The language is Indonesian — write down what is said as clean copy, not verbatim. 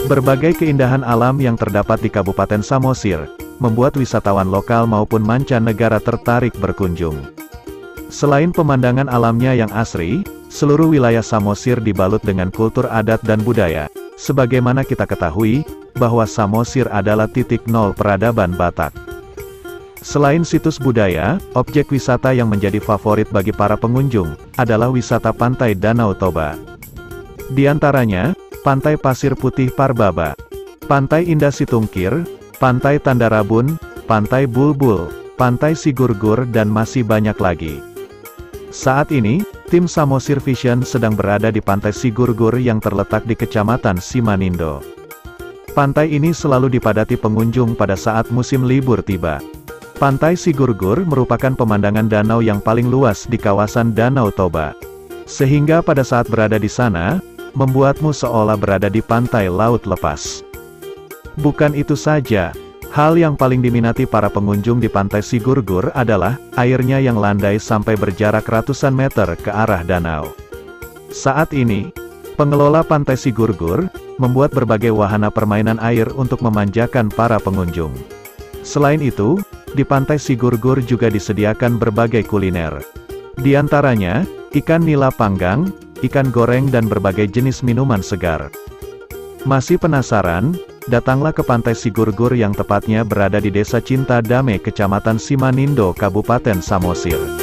Berbagai keindahan alam yang terdapat di Kabupaten Samosir, membuat wisatawan lokal maupun mancanegara tertarik berkunjung. Selain pemandangan alamnya yang asri, seluruh wilayah Samosir dibalut dengan kultur adat dan budaya. Sebagaimana kita ketahui, bahwa Samosir adalah titik nol peradaban Batak. Selain situs budaya, objek wisata yang menjadi favorit bagi para pengunjung, adalah wisata pantai Danau Toba. Di antaranya, Pantai Pasir Putih Parbaba, Pantai Indah Situngkir, Pantai Tandarabun, Pantai Bulbul, Pantai Sigurgur dan masih banyak lagi. Saat ini, tim Samosir Vision sedang berada di Pantai Sigurgur yang terletak di Kecamatan Simanindo. Pantai ini selalu dipadati pengunjung pada saat musim libur tiba. Pantai Sigurgur merupakan pemandangan danau yang paling luas di kawasan Danau Toba. Sehingga pada saat berada di sana, membuatmu seolah berada di pantai laut lepas. Bukan itu saja, hal yang paling diminati para pengunjung di Pantai Sigurgur adalah airnya yang landai sampai berjarak ratusan meter ke arah danau. Saat ini, pengelola Pantai Sigurgur membuat berbagai wahana permainan air untuk memanjakan para pengunjung. Selain itu, di Pantai Sigurgur juga disediakan berbagai kuliner. Di antaranya, ikan nila panggang, ikan goreng dan berbagai jenis minuman segar. Masih penasaran? Datanglah ke Pantai Sigurgur yang tepatnya berada di Desa Cinta Dame, Kecamatan Simanindo, Kabupaten Samosir.